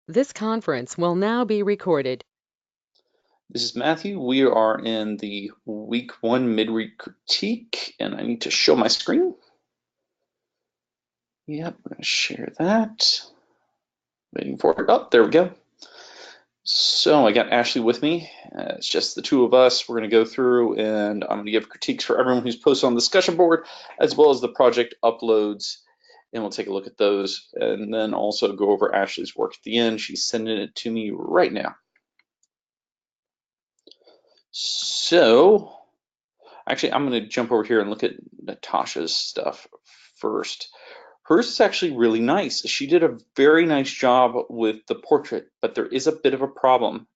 This conference will now be recorded. This is Matthew. We are in the week 1 midweek critique, and I need to show my screen. Yep, I'm going to share that. Waiting for it. Oh, there we go. So I got Ashley with me. It's just the two of us. We're going to go through and I'm going to give critiques for everyone who's posted on the discussion board, as well as the project uploads. And we'll take a look at those and then also go over Ashley's work at the end. She's sending it to me right now. So actually, I'm going to jump over here and look at Natasha's stuff first. Hers is actually really nice. She did a very nice job with the portrait, but there is a bit of a problem.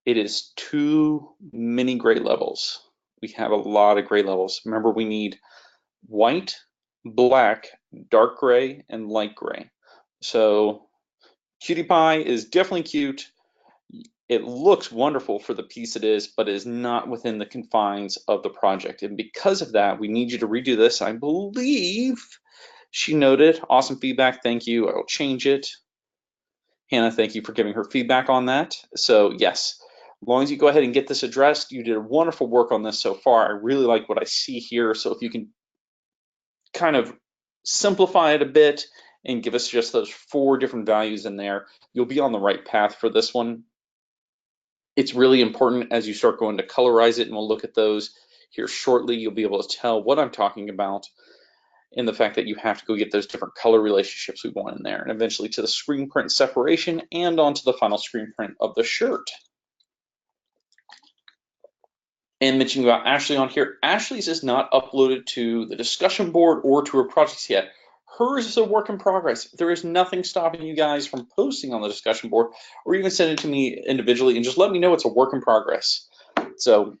It is too many gray levels. We have a lot of gray levels. Remember, we need white, black, dark gray, and light gray. So Cutie Pie is definitely cute. It looks wonderful for the piece it is, but it is not within the confines of the project. And because of that, we need you to redo this. I believe she noted, awesome feedback, thank you, I will change it. Hannah, thank you for giving her feedback on that. So yes, as long as you go ahead and get this addressed, you did wonderful work on this so far. I really like what I see here. So if you can kind of simplify it a bit and give us just those 4 different values in there, you'll be on the right path for this one. It's really important as you start going to colorize it, and we'll look at those here shortly. You'll be able to tell what I'm talking about and the fact that you have to go get those different color relationships we want in there, and eventually to the screen print separation and onto the final screen print of the shirt. And mentioning about Ashley on here, Ashley's is not uploaded to the discussion board or to her projects yet. Hers is a work in progress. There is nothing stopping you guys from posting on the discussion board or even send it to me individually and just let me know it's a work in progress. So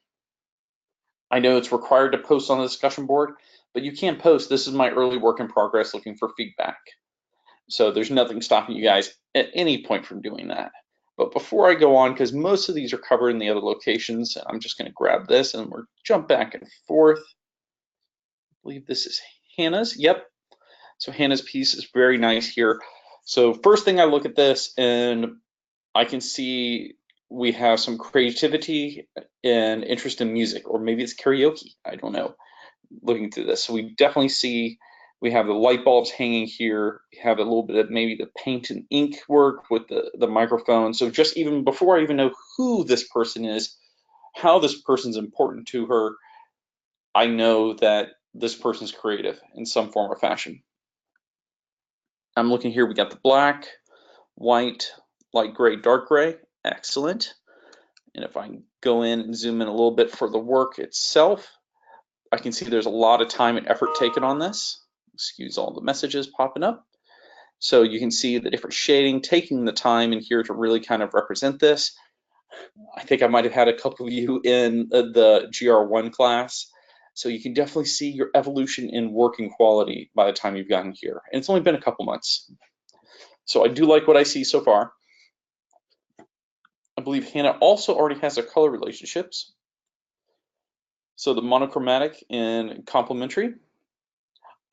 I know it's required to post on the discussion board, but you can post. This is my early work in progress looking for feedback. So there's nothing stopping you guys at any point from doing that. But before I go on, because most of these are covered in the other locations, I'm just going to grab this and we're jump back and forth. I believe this is Hannah's. Yep. So Hannah's piece is very nice here. So first thing I look at this and I can see we have some creativity and interest in music, or maybe it's karaoke. I don't know. Looking through this, so we definitely see we have the light bulbs hanging here. We have a little bit of maybe the paint and ink work with the microphone. So just even before I even know who this person is, how this person's important to her, I know that this person's creative in some form or fashion. I'm looking here, we got the black, white, light gray, dark gray. Excellent. And if I go in and zoom in a little bit for the work itself, I can see there's a lot of time and effort taken on this. Excuse all the messages popping up. So you can see the different shading, taking the time in here to really kind of represent this. I think I might have had a couple of you in the GR1 class. So you can definitely see your evolution in working quality by the time you've gotten here. And it's only been a couple months. So I do like what I see so far. I believe Hannah also already has their color relationships. So the monochromatic and complementary.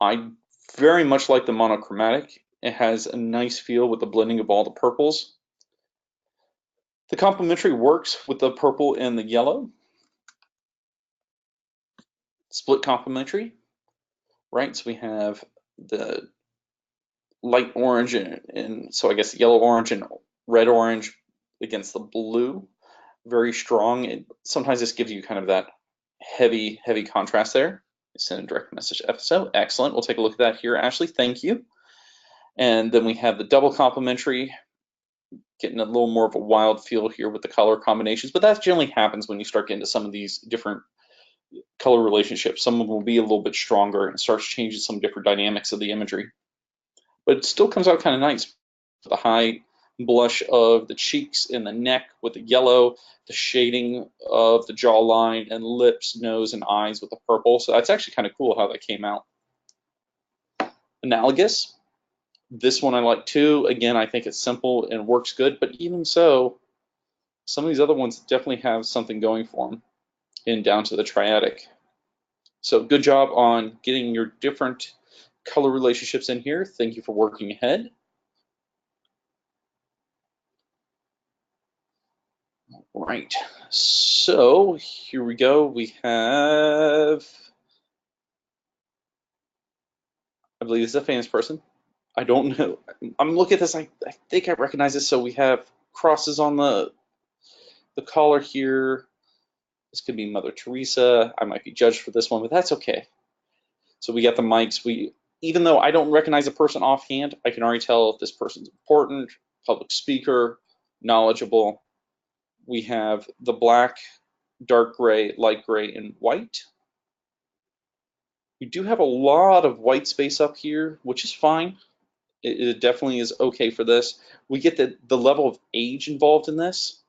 I very much like the monochromatic. It has a nice feel with the blending of all the purples. The complementary works with the purple and the yellow. Split complementary, right? So we have the light orange and so I guess yellow orange and red orange against the blue. Very strong. Sometimes this gives you kind of that heavy contrast there. Send a direct message episode. Excellent. We'll take a look at that here, Ashley. Thank you. And then we have the double complementary, getting a little more of a wild feel here with the color combinations, but that generally happens when you start getting to some of these different color relationships. Some of them will be a little bit stronger and starts changing some different dynamics of the imagery. But it still comes out kind of nice. The high blush of the cheeks and the neck with the yellow, the shading of the jawline and lips, nose, and eyes with the purple. So that's actually kind of cool how that came out. Analogous. This one I like too. Again, I think it's simple and works good, but even so, some of these other ones definitely have something going for them in down to the triadic. So good job on getting your different color relationships in here. Thank you for working ahead. Right, so here we go. We have, I believe this is a famous person. I don't know. I'm looking at this. I think I recognize this. So we have crosses on the collar here. This could be Mother Teresa. I might be judged for this one, but that's okay. So we got the mics. Even though I don't recognize a person offhand, I can already tell if this person's important, public speaker, knowledgeable. We have the black, dark gray, light gray, and white. We do have a lot of white space up here, which is fine. It definitely is okay for this. We get the level of age involved in this,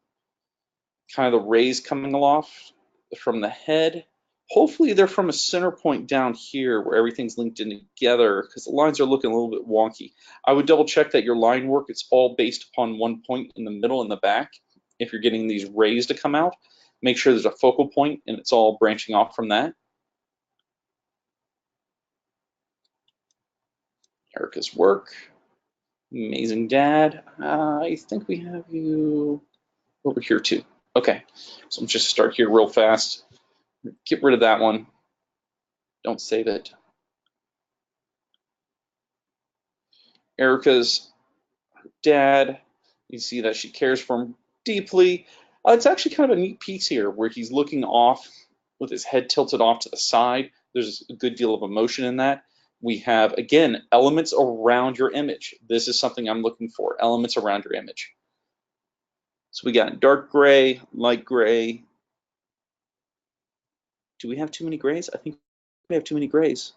kind of the rays coming off from the head. Hopefully they're from a center point down here where everything's linked in together, because the lines are looking a little bit wonky. I would double check that your line work, it's all based upon one point in the middle and the back. If you're getting these rays to come out, make sure there's a focal point and it's all branching off from that. Erica's work. Amazing dad. I think we have you over here too. Okay, so let's just start here real fast. Get rid of that one. Don't save it. Erica's dad. You see that she cares for him deeply. It's actually kind of a neat piece here where he's looking off with his head tilted off to the side. There's a good deal of emotion in that. We have, again, elements around your image. This is something I'm looking for, elements around your image. So we got dark gray, light gray. Do we have too many grays? I think we have too many grays.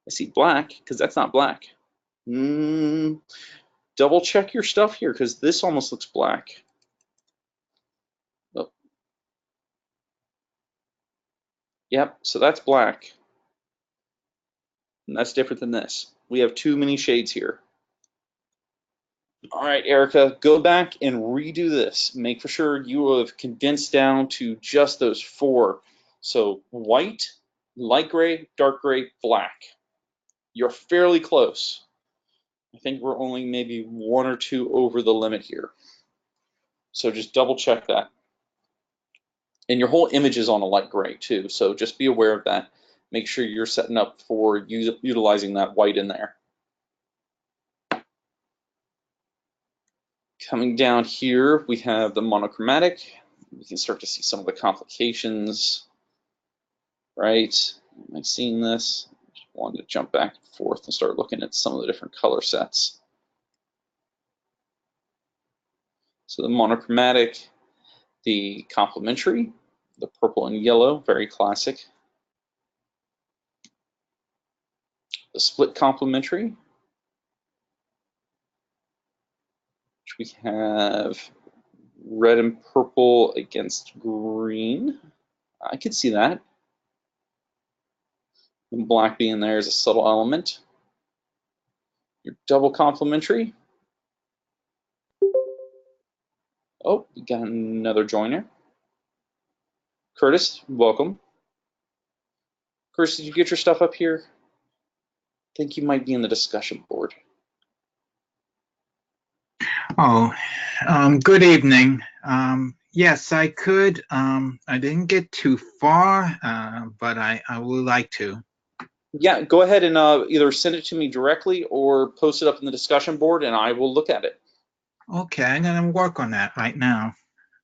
I see black, because that's not black. Double check your stuff here, because this almost looks black. Oh. Yep, so that's black. And that's different than this. We have too many shades here. All right, Erica, go back and redo this. Make for sure you have condensed down to just those four. So white, light gray, dark gray, black. You're fairly close. I think we're only maybe one or two over the limit here. So just double check that. And your whole image is on a light gray too, so just be aware of that. Make sure you're setting up for utilizing that white in there. Coming down here, we have the monochromatic. We can start to see some of the complications, right? Am I seeing this? Just wanted to jump back and forth and start looking at some of the different color sets. So the monochromatic, the complementary, the purple and yellow, very classic. The split complementary, which we have red and purple against green. I could see that. And black being there is a subtle element. Your double complementary. Oh, we got another joiner. Curtis, welcome. Curtis, did you get your stuff up here? I think you might be in the discussion board. Oh, good evening. Yes, I could. I didn't get too far, but I would like to. Yeah, go ahead and either send it to me directly or post it up in the discussion board and I will look at it. Okay, I'm gonna work on that right now.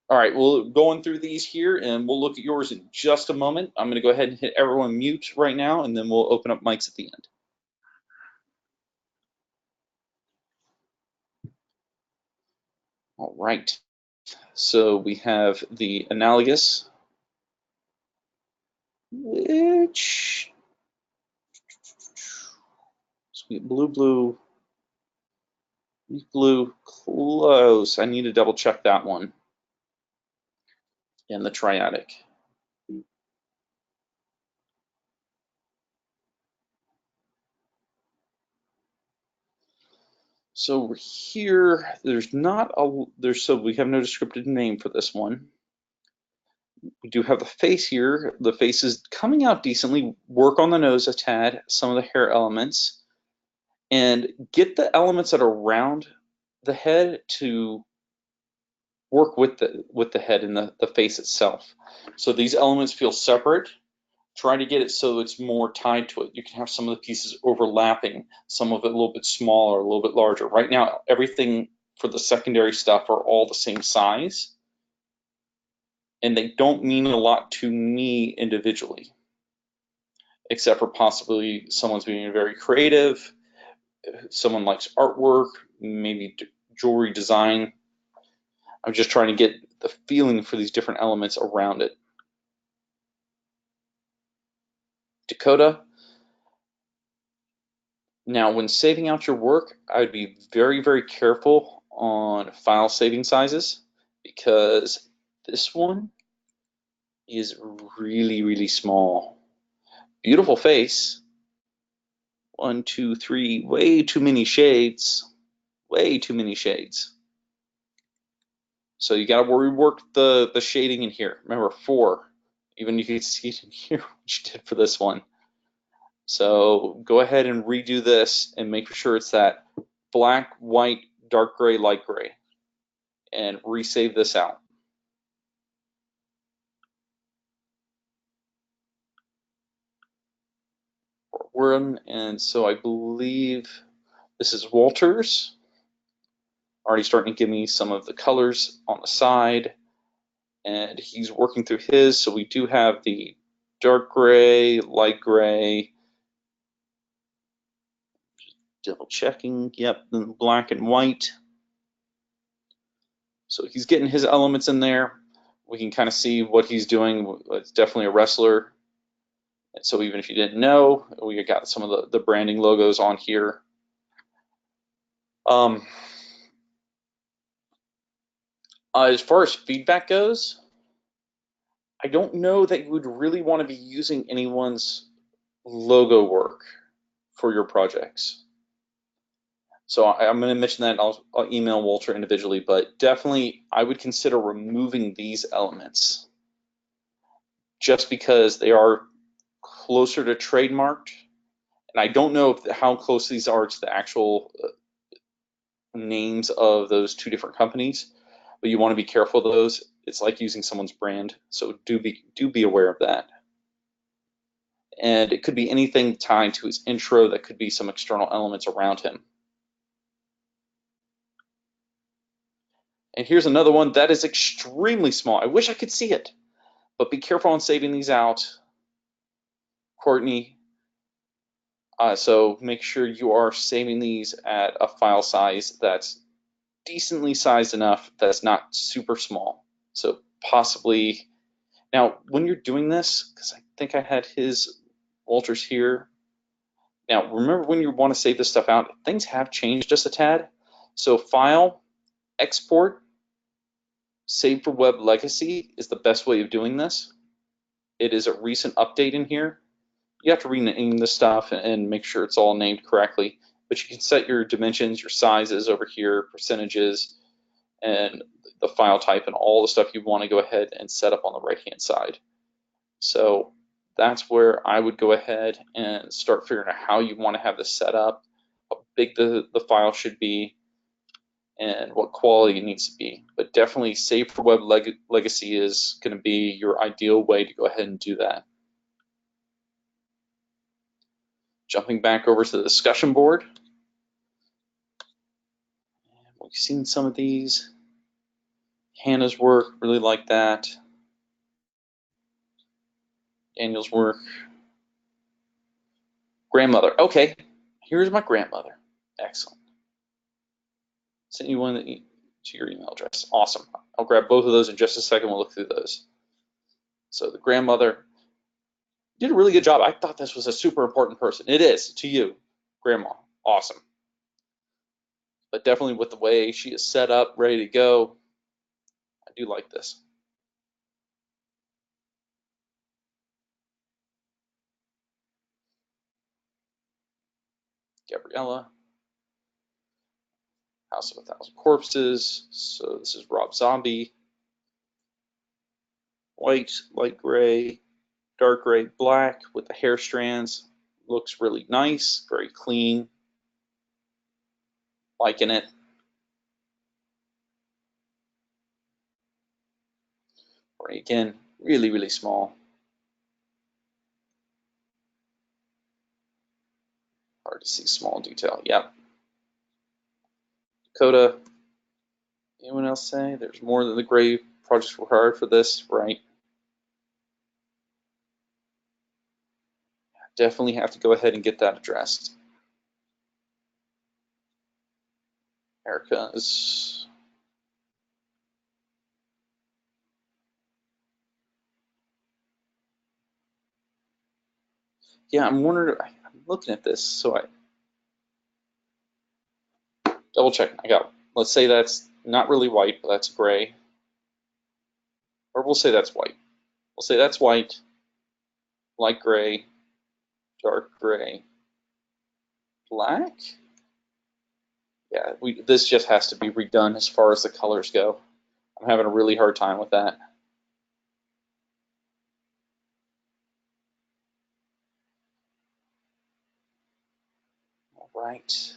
All right, we'll going through these here and we'll look at yours in just a moment. I'm going to go ahead and hit everyone mute right now and then we'll open up mics at the end. All right, so we have the analogous, which sweet blue, close. I need to double check that one. And the triadic. So here, so we have no descriptive name for this one. We do have the face here. The face is coming out decently. Work on the nose a tad, some of the hair elements, and get the elements that are around the head to work with the head and the face itself. So these elements feel separate. Try to get it so it's more tied to it. You can have some of the pieces overlapping, some of it a little bit smaller, a little bit larger. Right now, everything for the secondary stuff are all the same size, and they don't mean a lot to me individually, except for possibly someone's being very creative, someone likes artwork, maybe jewelry design. I'm just trying to get the feeling for these different elements around it. Dakota, now when saving out your work, I would be very, very careful on file saving sizes, because this one is really, really small. Beautiful face. 1, 2, 3, way too many shades. Way too many shades. So you got to rework the shading in here. Remember, 4. Even you can see it in here, what you did for this one. So go ahead and redo this and make sure it's that black, white, dark gray, light gray, and resave this out. And so I believe this is Walter's. Already starting to give me some of the colors on the side, and he's working through his. So we do have the dark gray, light gray, double checking, yep, and black and white. So he's getting his elements in there. We can kind of see what he's doing. It's definitely a wrestler. And so even if you didn't know, we got some of the branding logos on here. As far as feedback goes, I don't know that you would really want to be using anyone's logo work for your projects. So I'm going to mention that. I'll email Walter individually, but definitely I would consider removing these elements just because they are closer to trademarked. And I don't know how close these are to the actual names of those 2 different companies, but you want to be careful of those. It's like using someone's brand, so do be aware of that. And it could be anything tied to his intro. That could be some external elements around him. And here's another one that is extremely small. I wish I could see it, but be careful on saving these out, Courtney. So make sure you are saving these at a file size that's decently sized enough that's not super small. So possibly, now when you're doing this, because I think I had Walter's here. Now remember, when you want to save this stuff out, things have changed just a tad. So file, export, save for web legacy is the best way of doing this. It is a recent update in here. You have to rename this stuff and make sure it's all named correctly, but you can set your dimensions, your sizes over here, percentages, and the file type and all the stuff you want to go ahead and set up on the right hand side. So that's where I would go ahead and start figuring out how you want to have this set up, how big the file should be, and what quality it needs to be. But definitely save for web legacy is going to be your ideal way to go ahead and do that. Jumping back over to the discussion board. We've seen some of these. Hannah's work, really like that. Daniel's work. Grandmother. Okay, here's my grandmother. Excellent. Sent you one to your email address. Awesome. I'll grab both of those in just a second. We'll look through those. So the grandmother did a really good job. I thought this was a super important person. It is to you, Grandma. Awesome. But definitely with the way she is set up, ready to go, I do like this. Gabriella. House of 1,000 Corpses. So this is Rob Zombie. White, light gray, dark gray, black with the hair strands. Looks really nice, very clean. Liking it. Right, again, really, really small. Hard to see small detail. Yep. Dakota, anyone else say there's more than the gray projects required for this? Right. Definitely have to go ahead and get that addressed. Erica's. Yeah, I'm wondering, I'm looking at this, so I double check. I got, let's say that's not really white, but that's gray. Or we'll say that's white. We'll say that's white, light gray, dark gray, black. Yeah, this just has to be redone as far as the colors go. I'm having a really hard time with that. All right.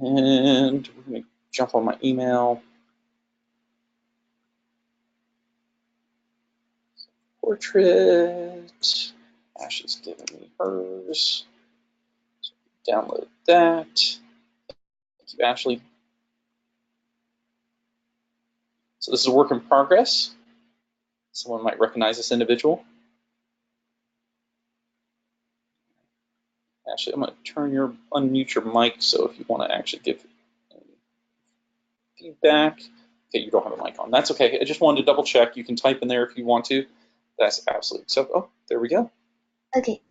And we're going to jump on my email. Portrait. Ashley's giving me hers. So download that. Thank you, Ashley. So this is a work in progress. Someone might recognize this individual. Ashley, I'm going to unmute your mic, so if you want to actually give feedback. Okay, you don't have a mic on. That's okay. I just wanted to double check. You can type in there if you want to. That's absolutely so. Oh, there we go. Okay.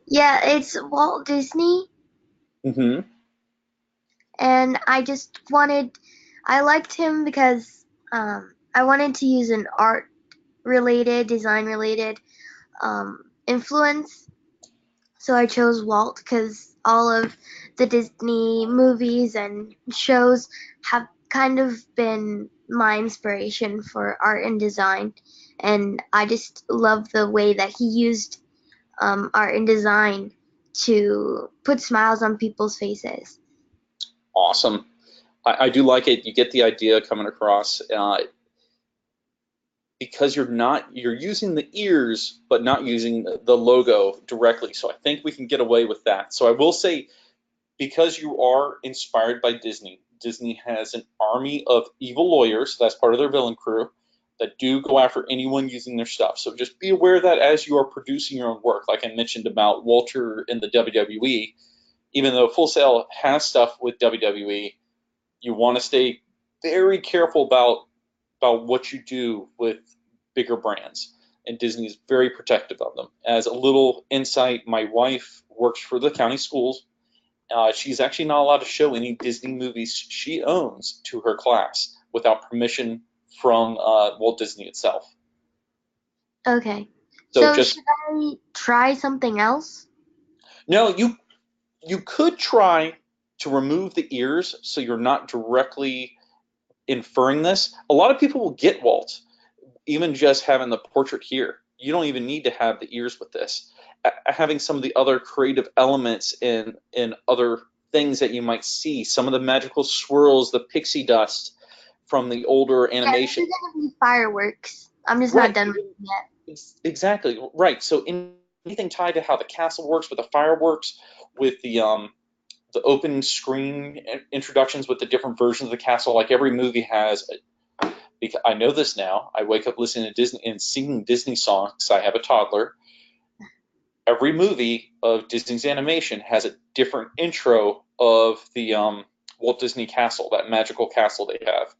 Yeah, it's Walt Disney. Mm-hmm. And I liked him because I wanted to use an art-related, design-related influence. So I chose Walt because all of the Disney movies and shows have kind of been my inspiration for art and design. And I just love the way that he used art and design to put smiles on people's faces. Awesome. I do like it. You get the idea coming across. Because you're using the ears, but not using the logo directly. So I think we can get away with that. So I will say, because you are inspired by Disney, Disney has an army of evil lawyers, that's part of their villain crew, that do go after anyone using their stuff. So just be aware of that as you are producing your own work. Like I mentioned about Walter in the WWE, even though Full Sail has stuff with WWE, you want to stay very careful about what you do with bigger brands. And Disney is very protective of them. As a little insight, my wife works for the county schools. She's actually not allowed to show any Disney movies she owns to her class without permission from Walt Disney itself. Okay. So So should I try something else? No, you could try to remove the ears so you're not directly inferring this. A lot of people will get Walt, even just having the portrait here. You don't even need to have the ears with this. Having some of the other creative elements in other things that you might see, some of the magical swirls, the pixie dust from the older animation. Yeah, this is gonna be fireworks. I'm just Right. not done with it yet. Exactly, right. So anything tied to how the castle works with the fireworks, with the open screen introductions with the different versions of the castle, like every movie has. Because I know this now. I wake up listening to Disney and singing Disney songs. I have a toddler. Every movie of Disney's animation has a different intro of the Walt Disney Castle, that magical castle they have.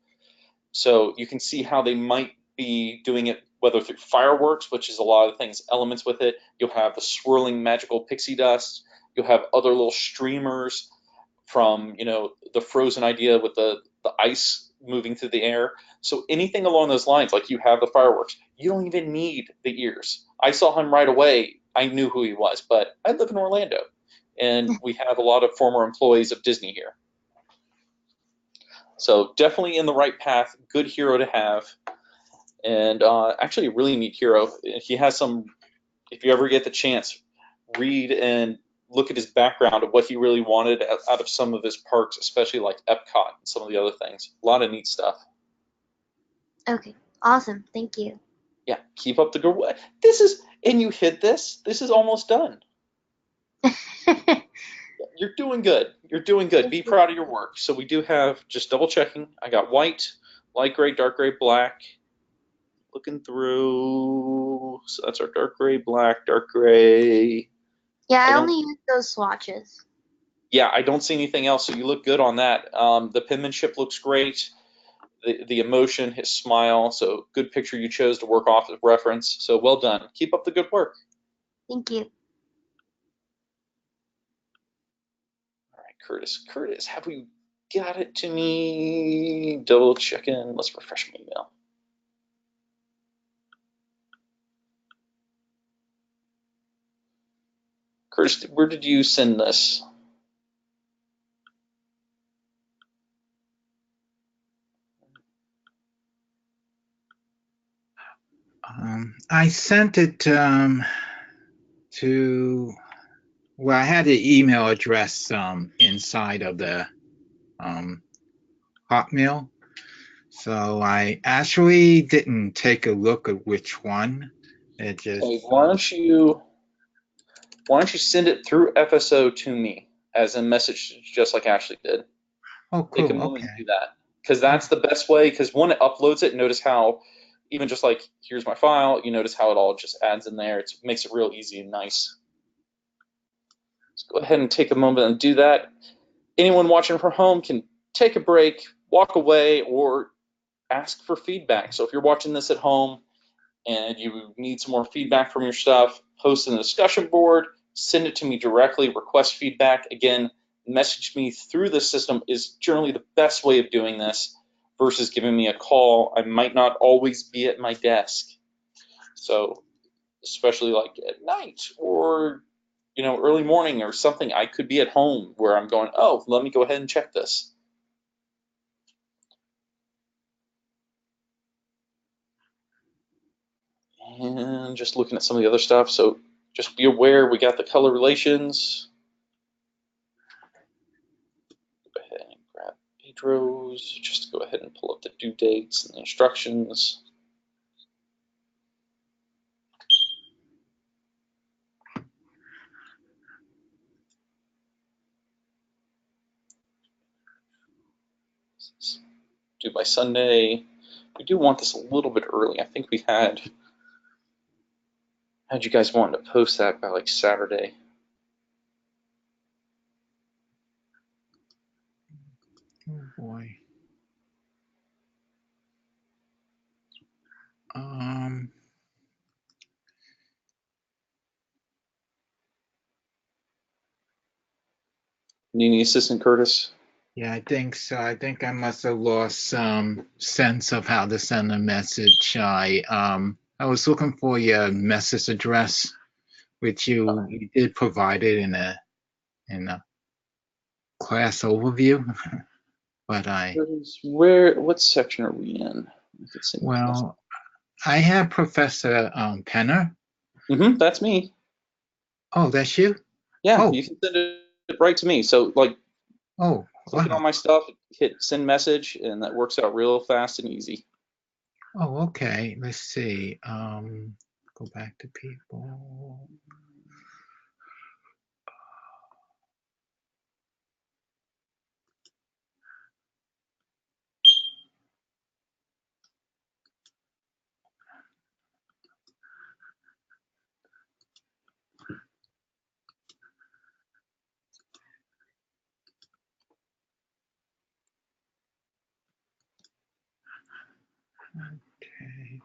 So you can see how they might be doing it, whether through fireworks, which is a lot of things, elements with it. You'll have the swirling magical pixie dust. You'll have other little streamers from, the Frozen idea with the ice moving through the air. So anything along those lines, like you have the fireworks, you don't even need the ears. I saw him right away. I knew who he was, but I live in Orlando, and we have a lot of former employees of Disney here. So definitely in the right path, good hero to have, and actually a really neat hero. He has some, if you ever get the chance, read and look at his background of what he really wanted out of some of his parks, especially like Epcot and some of the other things. A lot of neat stuff. Okay. Awesome. Thank you. Yeah, keep up the good work. This is, and you hit this. This is almost done. You're doing good. You're doing good. Be proud of your work. So we do have, just double checking. I got white, light gray, dark gray, black. Looking through. So that's our dark gray, black, dark gray. Yeah, I I don't. only use those swatches. Yeah, I don't see anything else. So you look good on that. The penmanship looks great. The emotion, his smile. So good picture you chose to work off as reference. So well done. Keep up the good work. Thank you. All right, Curtis. Curtis, have we got it to me? Double checking. Let's refresh my email. Curtis, where did you send this? I sent it to, well, I had the email address inside of the Hotmail. So I actually didn't take a look at which one. It just, Okay, why don't you send it through FSO to me as a message, just like Ashley did? oh, Take a cool. moment Okay. and do that, because that's the best way. Because when it uploads it, notice how, even just like, here's my file, you notice how it all just adds in there. It makes it real easy and nice. Let's go ahead and take a moment and do that. Anyone watching from home can take a break, walk away, or ask for feedback. So if you're watching this at home and you need some more feedback from your stuff, post in the discussion board, send it to me directly, request feedback. Again, message me through the system is generally the best way of doing this versus giving me a call. I might not always be at my desk. So especially like at night or early morning or something, I could be at home where I'm going, oh, let me go ahead and check this. And just looking at some of the other stuff. So just be aware we got the color relations. Go ahead and grab Pedro's just to go ahead and pull up the due dates and the instructions. Due by Sunday. We do want this a little bit early. I think we had you guys wanting to post that by like Saturday. Oh boy. Need any assistant, Curtis? Yeah, I think so. I think I must have lost some sense of how to send a message. I was looking for your message address, which you did provide it in a class overview, but What section are we in? well, I have Professor Pena. That's me. Oh, that's you? Yeah, Oh, you can send it right to me. So like, oh, click it wow. on my stuff, hit send message, and that works out real fast and easy. Oh, okay. Let's see. Go back to people. Okay.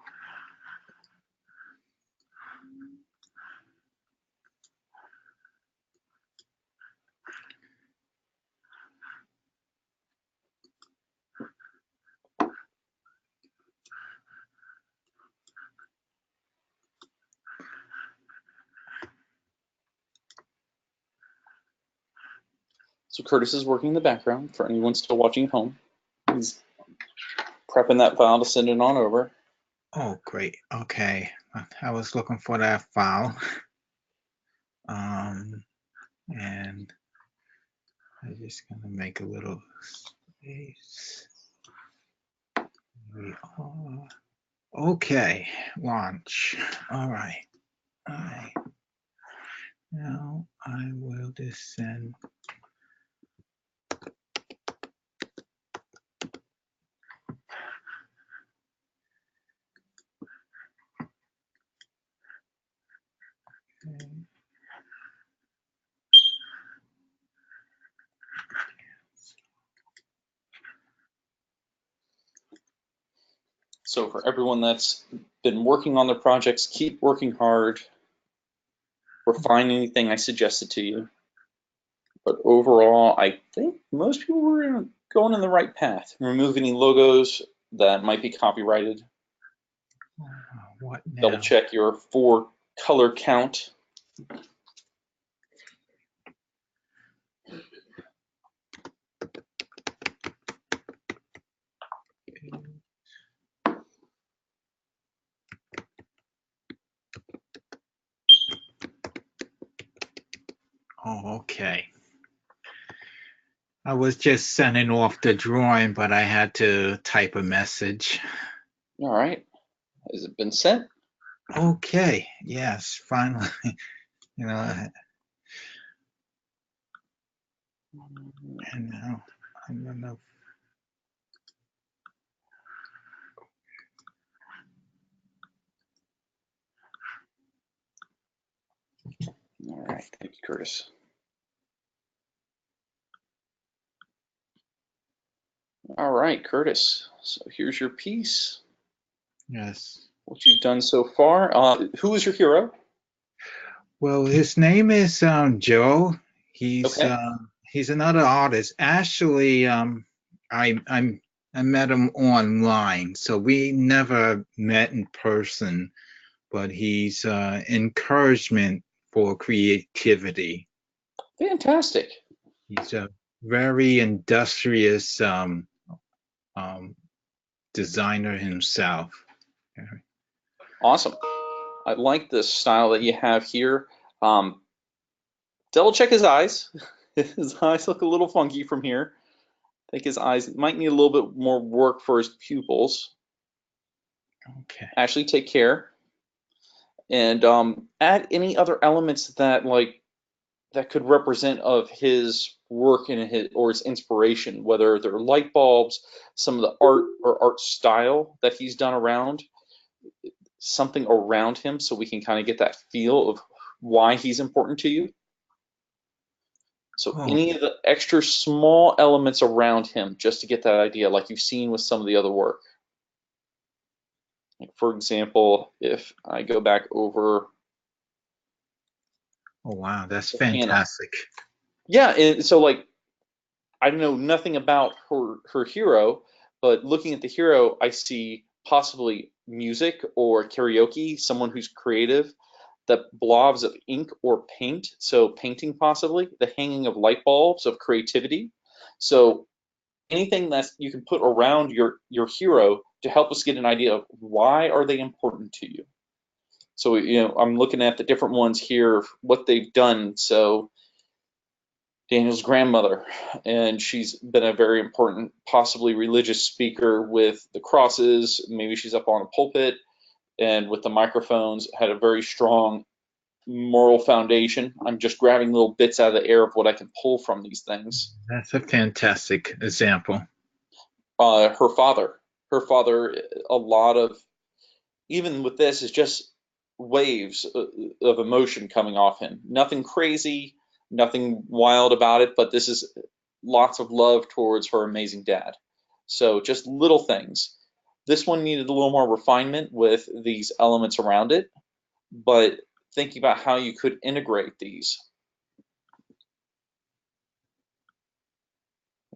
So Curtis is working in the background for anyone still watching at home. He's prepping that file to send it on over. Oh, great. Okay. I was looking for that file. And I'm just gonna make a little space. Here we are. Okay, launch. All right. Now I will just send. Okay. So for everyone that's been working on their projects, keep working hard. Refine anything I suggested to you. But overall, I think most people were going in the right path. Remove any logos that might be copyrighted. What now? Double check your 4 color count. Oh, okay. I was just sending off the drawing, but I had to type a message. All right. Has it been sent? Okay. Yes, finally. You know, and now I'm gonna. All right. Thank you, Curtis. All right, Curtis. So here's your piece. Yes. What you've done so far. Who is your hero? Well, his name is Joe. Okay. He's another artist. Actually, I met him online, so we never met in person. But he's encouragement for creativity. Fantastic. He's a very industrious designer himself. Awesome. I like the style that you have here. Double check his eyes. His eyes look a little funky from here. I think his eyes might need a little bit more work for his pupils. Okay. Actually, take care. And add any other elements that that could represent of his work and his inspiration, whether they're light bulbs, some of the art or art style that he's done around, something around him so we can kind of get that feel of why he's important to you. So Oh, any of the extra small elements around him, just to get that idea, like you've seen with some of the other work. Like for example, if I go back over oh wow, that's to Pena. fantastic. Yeah, and so like I know nothing about her hero, but looking at the hero, I see possibly music or karaoke, someone who's creative, the blobs of ink or paint, so painting possibly, the hanging of light bulbs of creativity. So anything that you can put around your hero to help us get an idea of why are they important to you. So I'm looking at the different ones here, what they've done. So Daniel's grandmother, and she's been a very important, possibly religious speaker with the crosses. Maybe she's up on a pulpit and with the microphones, had a very strong moral foundation. I'm just grabbing little bits out of the air of what I can pull from these things. That's a fantastic example. Her father, a lot of, even with this, is just waves of emotion coming off him. Nothing crazy, nothing wild about it, but this is lots of love towards her amazing dad. So just little things. This one needed a little more refinement with these elements around it, but thinking about how you could integrate these.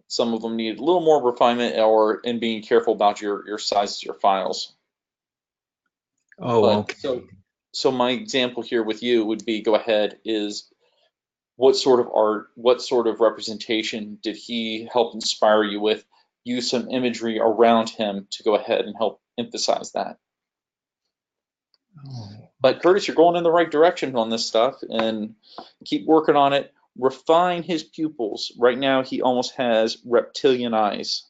Some of them needed a little more refinement or in being careful about your sizes, your files. Oh, But okay. so my example here with you would be go ahead is what sort of art, what sort of representation did he help inspire you with? Use some imagery around him to go ahead and help emphasize that. Oh, But Curtis, you're going in the right direction on this stuff and keep working on it. Refine his pupils. Right now, he almost has reptilian eyes.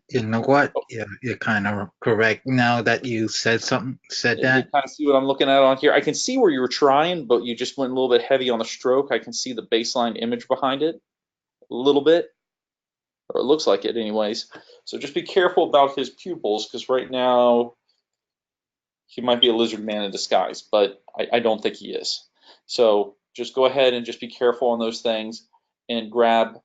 You know what? You're kind of correct now that you said You that. kind of see what I'm looking at on here. I can see where you were trying, but you just went a little bit heavy on the stroke. I can see the baseline image behind it a little bit, or it looks like it anyways. So just be careful about his pupils, because right now he might be a lizard man in disguise, but I don't think he is. So just go ahead and just be careful on those things and grab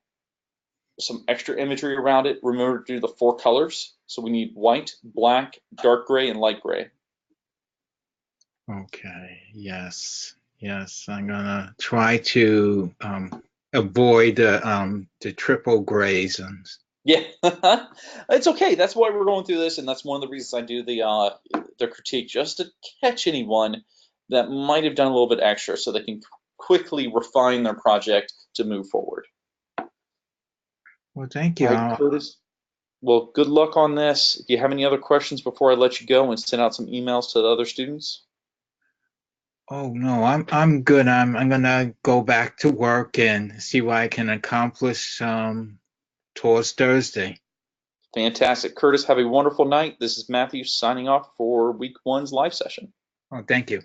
some extra imagery around it. Remember to do the 4 colors. So we need white, black, dark gray, and light gray. Okay. Yes. Yes. I'm gonna try to avoid the triple grays and. Yeah, it's okay. That's why we're going through this, and that's one of the reasons I do the critique, just to catch anyone that might have done a little bit extra, so they can quickly refine their project to move forward. Well, thank All you. right, Curtis. Well, good luck on this. If you have any other questions before I let you go and send out some emails to the other students. Oh no, I'm good. I'm gonna go back to work and see what I can accomplish towards Thursday. Fantastic. Curtis, have a wonderful night. This is Matthew signing off for week 1's live session. Oh, thank you.